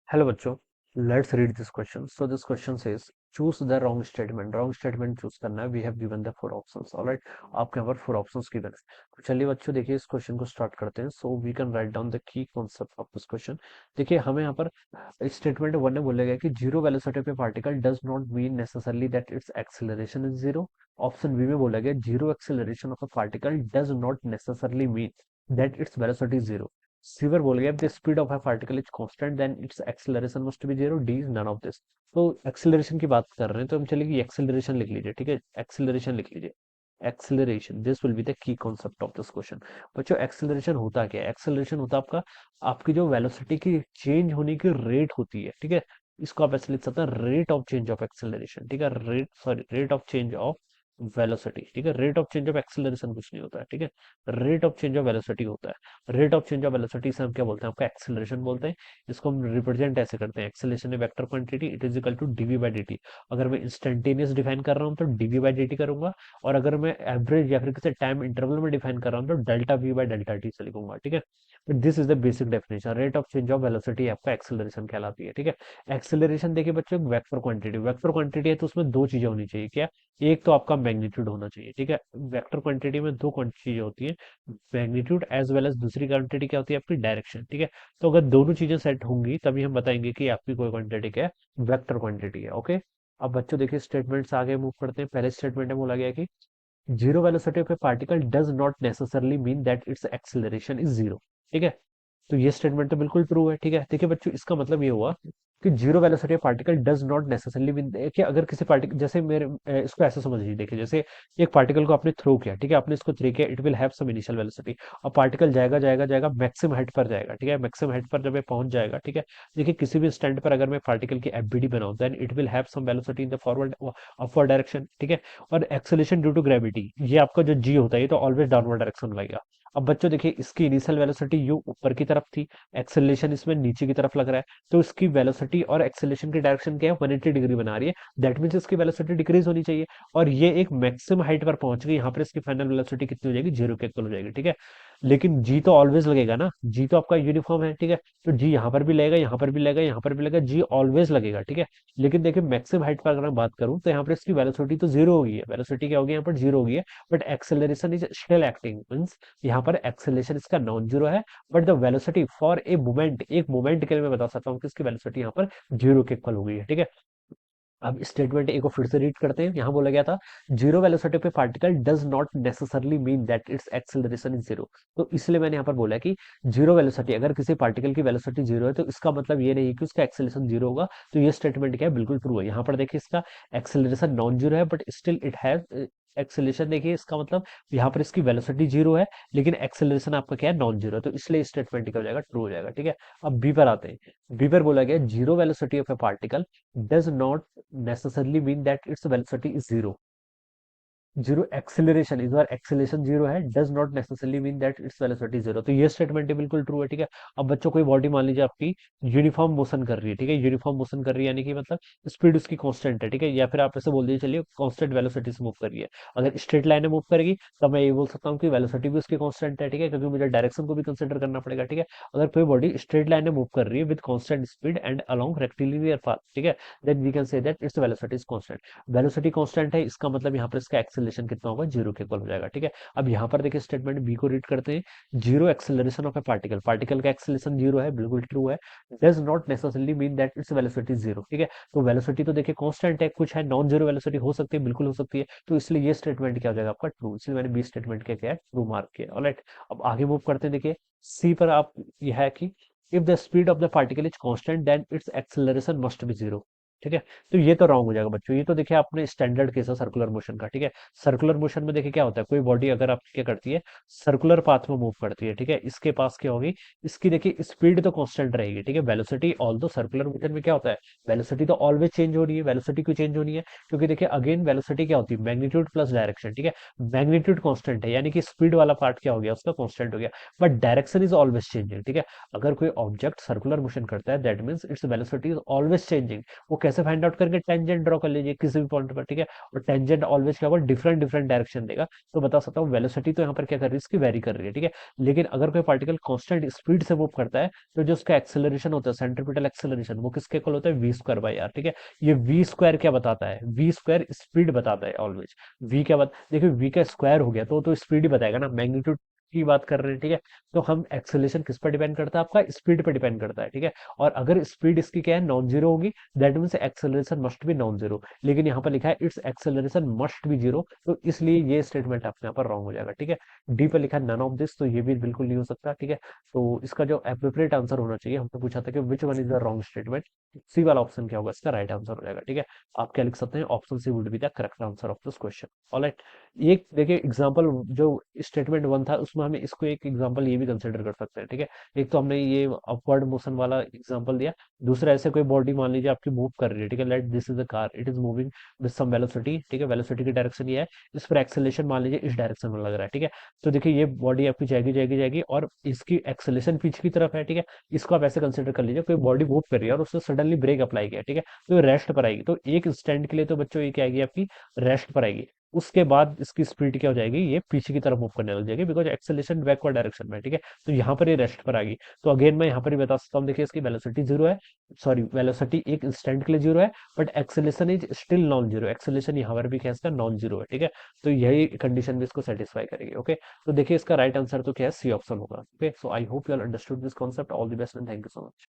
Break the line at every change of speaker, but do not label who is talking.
Hello बच्चों, let's read this question. So this question says choose the wrong statement. Wrong statement choose करना है. We have given the four options. Alright, आपके यहाँ पर four options given है. तो चलिए बच्चों देखिए इस क्वेश्चन को स्टार्ट करते हैं. So we can write down the key concept of this question. देखिए हमें यहाँ पर स्टेटमेंट वन में बोला गया कि जीरो वेलोसिटी पे particle does not mean necessarily that its acceleration is zero. Option B में बोला गया zero acceleration of a particle does not necessarily mean that its velocity zero. सीवर बोल गया the speed of a particle is constant then its acceleration must be zero. D is none of this. तो acceleration की बात कर रहे हैं तो हम चलेगी एक्सेलरेशन लिख लीजिए. ठीक है, एक्सेलरेशन लिख लीजिए. Acceleration this will be the key concept of this question. बच्चों एक्सेलरेशन होता क्या है? एक्सेलरेशन होता है आपका आपकी जो वेलोसिटी की चेंज होने की रेट होती है. ठीक है, इसको आप ऐसे लिख सकते हैं rate of change of acceleration. ठीक है, rate of change of velocity. ठीक है, rate of change of acceleration कुछ नहीं होता है. ठीक है, rate of change of velocity होता है. Rate of change of velocity से हम क्या बोलते हैं? आपका एक्सेलरेशन बोलते हैं. इसको हम रिप्रेजेंट ऐसे करते हैं acceleration a vector quantity it is equal to d v by d. अगर मैं इंस्टेंटेनियस डिफाइन कर रहा हूँ तो डीवी बाई डी करूंगा, और अगर मैं एवरेज या फिर किसी टाइम इंटरवल में डिफाइन कर रहा हूँ तो delta we by delta T से लिखूंगा. ठीक है, but this is the basic definition. Rate of change of velocity आपका एक्सेलरेशन कहलाती है. ठीक है, एक्सेलरेशन देखिए बच्चों वेक्टर क्वांटिटी. वेक्टर क्वांटिटी है तो उसमें दो चीजें होनी चाहिए. क्या? एक तो आपका मैग्नीट्यूड होना चाहिए. ठीक है, वेक्टर क्वांटिटी में दो चीजें होती है, मैग्नीट्यूड एज वेल एज दूसरी क्वांटिटी क्या होती है? आपकी डायरेक्शन. ठीक है, तो अगर दोनों चीजें सेट होंगी तभी हम बताएंगे कि आपकी कोई क्वांटिटी क्या है, वेक्टर क्वांटिटी है. ओके, अब बच्चों देखिए स्टेटमेंट्स आगे मूव करते हैं. पहले स्टेटमेंट में बोला गया कि zero velocity of A particle does not necessarily mean that its acceleration is zero. ठीक है, तो ये स्टेटमेंट तो बिल्कुल ट्रू है. ठीक है, देखिए बच्चों इसका मतलब ये हुआ कि zero velocity particle does not necessarily mean कि अगर किसी पार्टिकल जैसे इसको ऐसे समझ लीजिए. देखिए जैसे एक पार्टिकल को आपने थ्रो किया. ठीक है, आपने इसको थ्रो किया, it will have some initial velocity. और पार्टिकल जाएगा जाएगा जाएगा मैक्सिमम हाइट पर जाएगा. ठीक है, मैक्सिमम हाइट पर जब ये पहुंच जाएगा. ठीक है, देखिए किसी भी स्टैंड पर अगर मैं पार्टिकल की एफबीडी बनाऊं then it will have some velocity in the forward upward direction. ठीक है, और एक्सेलरेशन ड्यू टू ग्रेविटी ये आपका जो जी होता है ये तो ऑलवेज डाउनवर्ड डायरेक्शन में लगेगा. अब बच्चों देखिए इसकी इनिशियल वेलोसिटी यू ऊपर की तरफ थी, एक्सेलरेशन इसमें नीचे की तरफ लग रहा है, तो इसकी वेलोसिटी और एक्सेलरेशन की डायरेक्शन क्या है? 180 डिग्री बना रही है. दैट मीन्स इसकी वेलोसिटी डिक्रीज होनी चाहिए. और ये एक मैक्सिमम हाइट पर पहुंच गई, यहाँ पर इसकी फाइनल वेलोसिटी कितनी हो जाएगी? जीरो के इक्वल हो जाएगी. ठीक है, लेकिन जी तो ऑलवेज लगेगा ना, जी तो आपका यूनिफॉर्म है. ठीक है, तो जी यहाँ पर भी लगेगा, यहाँ पर भी लगेगा, यहाँ पर भी लगेगा, जी ऑलवेज लगेगा. ठीक है, लेकिन देखिए मैक्सिमम हाइट पर अगर मैं बात करूं तो यहाँ पर इसकी वेलोसिटी तो जीरो होगी है. वेलोसिटी क्या होगी? यहाँ पर जीरो होगी है, but acceleration is still acting. Means यहाँ पर एक्सेलरेशन इसका नॉन जीरो है, but the velocity for a moment, एक मोमेंट के लिए मैं बता सकता हूँ कि इसकी वेलोसिटी यहाँ पर जीरो के इक्वल हो गई है. ठीक है, अब स्टेटमेंट ए को फिर से रीड करते हैं. यहां बोला गया था जीरो वेलोसिटी पे particle does not necessarily mean that its acceleration is zero. तो इसलिए मैंने यहाँ पर बोला कि जीरो वेलोसिटी, अगर किसी पार्टिकल की वेलोसिटी जीरो है तो इसका मतलब ये नहीं कि उसका एक्सेलरेशन जीरो होगा. तो ये स्टेटमेंट क्या है? बिल्कुल ट्रू है. यहाँ पर देखिए इसका एक्सेलरेशन नॉन जीरो है but still it has acceleration. देखिए इसका मतलब यहाँ पर इसकी वेलोसिटी जीरो है लेकिन एक्सेलरेशन आपका क्या है? Non zero. तो इसलिए स्टेटमेंट क्या हो जाएगा? ट्रू हो जाएगा. ठीक है, अब बी पर आते हैं. बी पर बोला गया zero velocity of A particle does not necessarily mean that its velocity is zero. Zero acceleration, इस बार एक्सेलरेशन जीरो है, does not necessarily mean that its velocity zero. तो ये स्टेटमेंट बिल्कुल ट्रू है. ठीक है, अब बच्चों कोई बॉडी मान लीजिए आपकी यूनिफॉर्म मोशन कर रही है. ठीक है, यूनिफॉर्म मोशन कर रही है यानी कि मतलब स्पीड उसकी कांस्टेंट है. ठीक है, या फिर आप ऐसे बोल दीजिए चलिए कांस्टेंट वेलोसिटी से मूव कर रही है. अगर स्ट्रेट लाइन में मूव करेगी तब मैं ये बोल सकता हूँ कि वेलोसिटी भी उसकी कांस्टेंट है. ठीक है, क्योंकि मुझे डायरेक्शन को भी कंसिडर करना पड़ेगा. ठीक है, अगर कोई बॉडी स्ट्रेट लाइन में मूव कर रही है with constant speed and along rectilinear path. ठीक है, then we can say that its velocity is constant. Velocity constant है, इसका मतलब यहाँ पर इसका एक्सेलरेशन कितना होगा? जीरो के इक्वल हो जाएगा. ठीक है, अब यहाँ पर देखिए स्टेटमेंट बी को रीड करते हैं. Zero acceleration of A particle, particle का एक्सेलरेशन जीरो है, बिल्कुल ट्रू है. Does not necessarily mean that its velocity zero. ठीक है, तो वेलोसिटी तो देखिए कांस्टेंट है, कुछ है नॉन जीरो वेलोसिटी हो सकती है, बिल्कुल हो सकती है. तो इसलिए ये स्टेटमेंट क्या हो जाएगा? आपका ट्रू. इसलिए मैंने बी स्टेटमेंट क्या किया है? ट्रू मार्क किया. ऑलराइट, अब आगे मूव करते हैं. देखिए सी पर आप यह है कि if the speed of the particle is constant then its acceleration must be zero. ठीक है, तो ये तो रॉन्ग हो जाएगा बच्चों. ये तो देखिए आपने स्टैंडर्ड केस है सर्कुलर मोशन का. ठीक है, सर्कुलर मोशन में देखिए क्या होता है, कोई बॉडी अगर आप क्या करती है सर्कुलर पाथ में मूव करती है. ठीक है, इसके पास क्या होगी? इसकी देखिए स्पीड तो कांस्टेंट रहेगी. ठीक है, वेलोसिटी ऑल दो सर्कुलर मोशन में क्या होता है? वेलोसिटी तो ऑलवेज चेंज हो रही है. वेलोसिटी क्यों चेंज होनी है? क्योंकि देखिए अगेन वेलोसिटी क्या होती है? Magnitude plus direction. ठीक है, मैग्नीट्यूड कांस्टेंट है यानी कि स्पीड वाला पार्ट क्या हो गया? उसका कांस्टेंट हो गया, but direction is always changing. ठीक है, अगर कोई ऑब्जेक्ट सर्कुलर मोशन करता है that means it's velocity is always changing. वो कैसे फाइंड आउट करके टेंजेंट ड्रॉ कर लीजिए किसी भी पॉइंट पर, ठीक है। और टेंजेंट ऑलवेज क्या होगा, डिफरेंट डिफरेंट डायरेक्शन देगा। तो बता सकता हूँ वेलोसिटी तो यहाँ पर क्या कर रही है, इसकी वेरी कर रही है, ठीक है। लेकिन अगर कोई पार्टिकल कांस्टेंट स्पीड से मूव करता है, तो जो उसका एक्सेलरेशन होता है, सेंट्रीपिटल एक्सेलरेशन, वो किसके इक्वल होता है, वी स्क्वायर बाई आर, ठीक है। ये वी स्क्वायर क्या बताता है, वी स्क्वायर स्पीड बताता है ऑलवेज। वी क्या देखिए वी का स्क्वायर हो गया तो स्पीड ही बताएगा ना, मैग्नीट्यूड की बात कर रहे हैं, ठीक है। तो हम एक्सेलरेशन किस पर डिपेंड करता है, आपका स्पीड पर डिपेंड करता है, ठीक है। और अगर स्पीड इसकी क्या है, नॉन जीरो होगी, that means acceleration must B non zero. लेकिन यहाँ पर लिखा है it's acceleration must be zero, तो इसलिए ये स्टेटमेंट आपके यहाँ पर रॉन्ग हो जाएगा, ठीक है। डी पर लिखा है नन ऑफ दिस, तो ये भी बिल्कुल नहीं हो सकता, ठीक है। तो इसका जो एप्रोप्रिएट आंसर होना चाहिए, हमने पूछा था कि which one is the wrong statement, C वाला ऑप्शन क्या होगा, इसका राइट आंसर हो जाएगा, ठीक है। आप क्या लिख सकते हैं, option C would be the correct answer of this question. Alright, एक देखिए एग्जांपल, जो स्टेटमेंट वन था उसमें हमें इसको एक एग्जांपल ये भी कंसिडर कर सकते हैं, ठीक है। एक तो हमने ये अपवर्ड मोशन वाला एग्जांपल दिया, दूसरा ऐसे कोई बॉडी मान लीजिए आपकी मूव कर रही है, ठीक है। Let this is the car, it is moving with some velocity, ठीक है। वेलोसिटी की डायरेक्शन ये है, इस पर एक्सेलेरेशन मान लीजिए इस डायरेक्शन में लग रहा है, ठीक है। तो देखिए ये बॉडी आपकी जाएगी जाएगी जाएगी, और इसकी एक्सेलेरेशन पीछे की तरफ है, ठीक है। इसको आप ऐसे कंसिडर कर लीजिए, कोई बॉडी मूव कर रही है और उससे सडनली ब्रेक अप्लाई किया, ठीक है। तो ये रेस्ट पर आएगी, तो एक इंस्टेंट के लिए तो बच्चों ये क्या आएगी आपकी, रेस्ट पर आएगी। उसके बाद इसकी स्पीड क्या हो जाएगी, ये पीछे की तरफ मूव करने लग जाएगी, बिकॉज एक्सेलेरेशन बैकवर्ड डायरेक्शन में, ठीक है। तो यहाँ पर ये रेस्ट पर आ गई। तो अगेन मैं यहाँ पर ही बता सकता हूँ, देखिए इसकी वेलोसिटी जीरो है, सॉरी वेलोसिटी एक इंस्टेंट के लिए जीरो है, but acceleration is still non zero, acceleration यहाँ पर भी क्या है, इसका नॉन जीरो है, ठीक है। तो यही कंडीशन भी इसको सेटिस्फाई करेगी, ओके। तो देखिए इसका राइट आंसर तो क्या है, सी ऑप्शन होगा, okay. So I hope you all understood this concept, all the best and thank you so much.